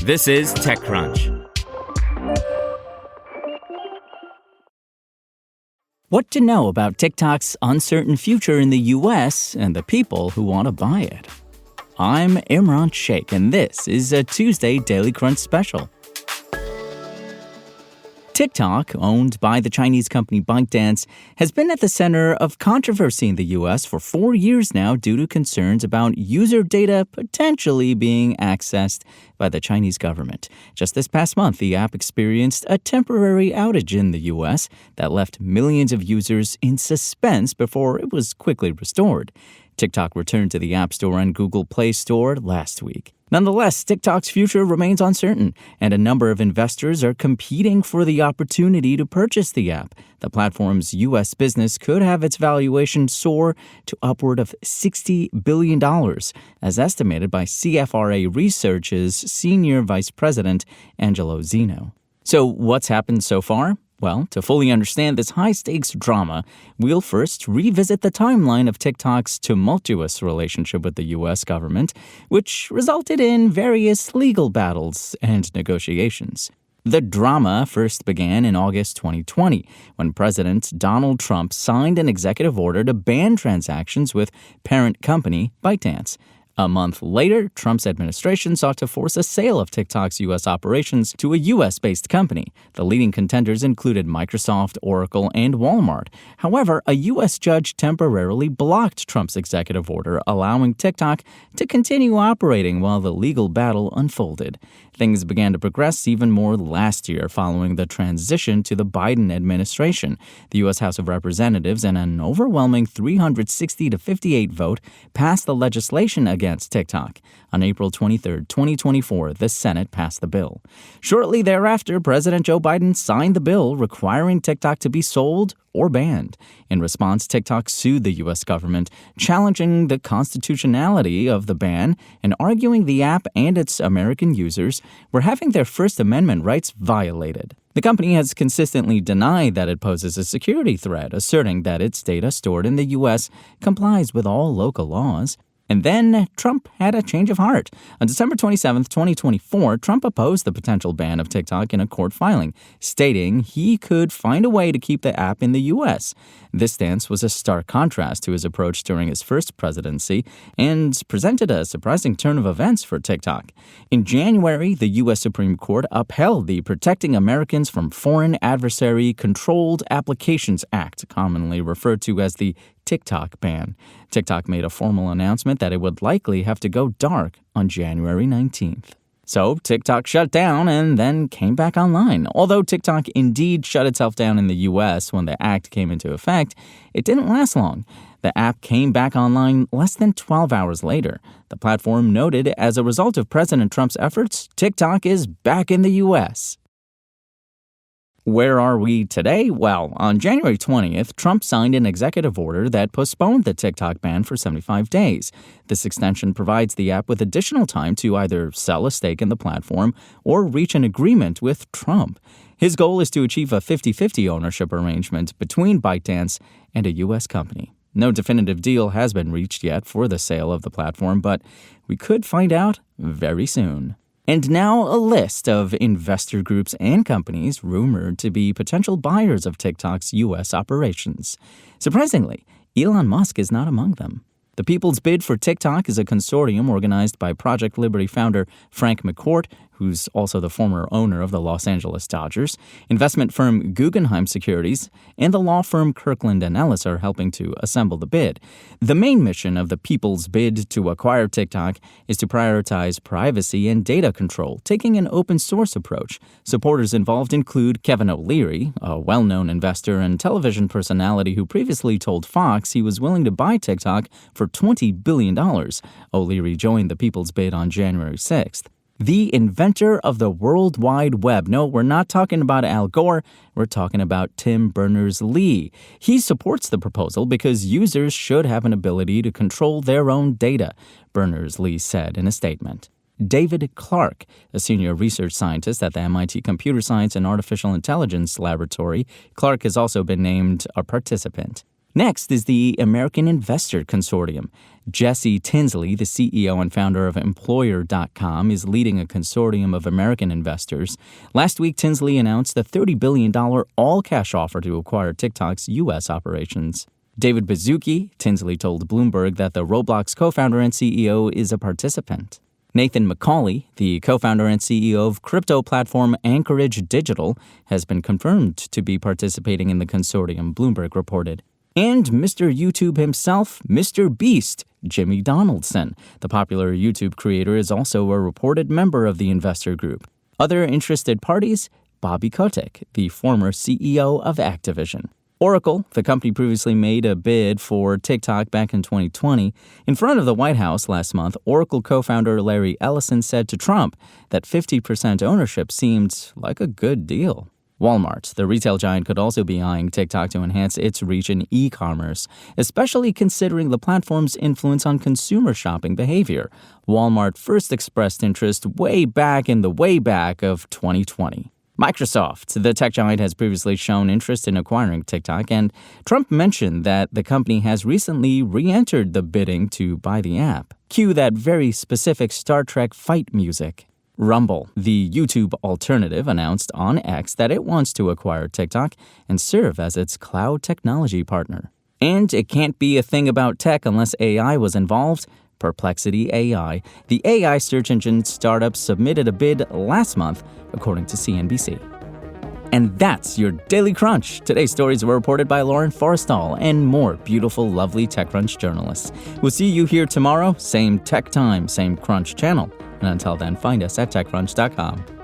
This is TechCrunch. What to know about TikTok's uncertain future in the U.S. and the people who want to buy it. I'm Imran Sheikh, and this is a Tuesday Daily Crunch special. TikTok, owned by the Chinese company ByteDance, has been at the center of controversy in the U.S. for 4 years now due to concerns about user data potentially being accessed by the Chinese government. Just this past month, the app experienced a temporary outage in the U.S. that left millions of users in suspense before it was quickly restored. TikTok returned to the App Store and Google Play Store last week. Nonetheless, TikTok's future remains uncertain, and a number of investors are competing for the opportunity to purchase the app. The platform's U.S. business could have its valuation soar to upward of $60 billion, as estimated by CFRA Research's Senior Vice President, Angelo Zeno. So what's happened so far? Well, to fully understand this high-stakes drama, we'll first revisit the timeline of TikTok's tumultuous relationship with the U.S. government, which resulted in various legal battles and negotiations. The drama first began in August 2020, when President Donald Trump signed an executive order to ban transactions with parent company ByteDance. A month later, Trump's administration sought to force a sale of TikTok's U.S. operations to a U.S.-based company. The leading contenders included Microsoft, Oracle, and Walmart. However, a U.S. judge temporarily blocked Trump's executive order, allowing TikTok to continue operating while the legal battle unfolded. Things began to progress even more last year following the transition to the Biden administration. The U.S. House of Representatives, in an overwhelming 360-58 vote, passed the legislation against TikTok. On April 23, 2024, the Senate passed the bill. Shortly thereafter, President Joe Biden signed the bill requiring TikTok to be sold or banned. In response, TikTok sued the U.S. government, challenging the constitutionality of the ban and arguing the app and its American users were having their First Amendment rights violated. The company has consistently denied that it poses a security threat, asserting that its data stored in the U.S. complies with all local laws. And then Trump had a change of heart. On December 27, 2024, Trump opposed the potential ban of TikTok in a court filing, stating he could find a way to keep the app in the U.S. This stance was a stark contrast to his approach during his first presidency and presented a surprising turn of events for TikTok. In January, the U.S. Supreme Court upheld the Protecting Americans from Foreign Adversary Controlled Applications Act, commonly referred to as the TikTok ban. TikTok made a formal announcement that it would likely have to go dark on January 19th. So TikTok shut down and then came back online. Although TikTok indeed shut itself down in the U.S. when the act came into effect, it didn't last long. The app came back online less than 12 hours later. The platform noted, as a result of President Trump's efforts, TikTok is back in the U.S. Where are we today? Well, on January 20th, Trump signed an executive order that postponed the TikTok ban for 75 days. This extension provides the app with additional time to either sell a stake in the platform or reach an agreement with Trump. His goal is to achieve a 50-50 ownership arrangement between ByteDance and a U.S. company. No definitive deal has been reached yet for the sale of the platform, but we could find out very soon. And now a list of investor groups and companies rumored to be potential buyers of TikTok's U.S. operations. Surprisingly, Elon Musk is not among them. The people's bid for TikTok is a consortium organized by Project Liberty founder Frank McCourt, who's also the former owner of the Los Angeles Dodgers. Investment firm Guggenheim Securities and the law firm Kirkland & Ellis are helping to assemble the bid. The main mission of the people's bid to acquire TikTok is to prioritize privacy and data control, taking an open-source approach. Supporters involved include Kevin O'Leary, a well-known investor and television personality who previously told Fox he was willing to buy TikTok for $20 billion. O'Leary joined the people's bid on January 6th. The inventor of the World Wide Web. No, we're not talking about Al Gore. We're talking about Tim Berners-Lee. He supports the proposal because users should have an ability to control their own data, Berners-Lee said in a statement. David Clark, a senior research scientist at the MIT Computer Science and Artificial Intelligence Laboratory. Clark has also been named a participant. Next is the American Investor Consortium. Jesse Tinsley, the CEO and founder of Employer.com, is leading a consortium of American investors. Last week, Tinsley announced a $30 billion all-cash offer to acquire TikTok's U.S. operations. David Baszucki, Tinsley told Bloomberg that the Roblox co-founder and CEO is a participant. Nathan McCauley, the co-founder and CEO of crypto platform Anchorage Digital, has been confirmed to be participating in the consortium, Bloomberg reported. And Mr. YouTube himself, Mr. Beast, Jimmy Donaldson. The popular YouTube creator is also a reported member of the investor group. Other interested parties, Bobby Kotick, the former CEO of Activision. Oracle, the company previously made a bid for TikTok back in 2020. In front of the White House last month, Oracle co-founder Larry Ellison said to Trump that 50% ownership seemed like a good deal. Walmart, the retail giant, could also be eyeing TikTok to enhance its reach in e-commerce, especially considering the platform's influence on consumer shopping behavior. Walmart first expressed interest way back of 2020. Microsoft, the tech giant, has previously shown interest in acquiring TikTok, and Trump mentioned that the company has recently re-entered the bidding to buy the app. Cue that very specific Star Trek fight music. Rumble, the YouTube alternative, announced on X that it wants to acquire TikTok and serve as its cloud technology partner. And it can't be a thing about tech unless AI was involved. Perplexity AI, the AI search engine startup, submitted a bid last month, according to CNBC. And that's your Daily Crunch. Today's stories were reported by Lauren Forrestal and more beautiful, lovely TechCrunch journalists. We'll see you here tomorrow, same tech time, same Crunch channel. And until then, find us at TechCrunch.com.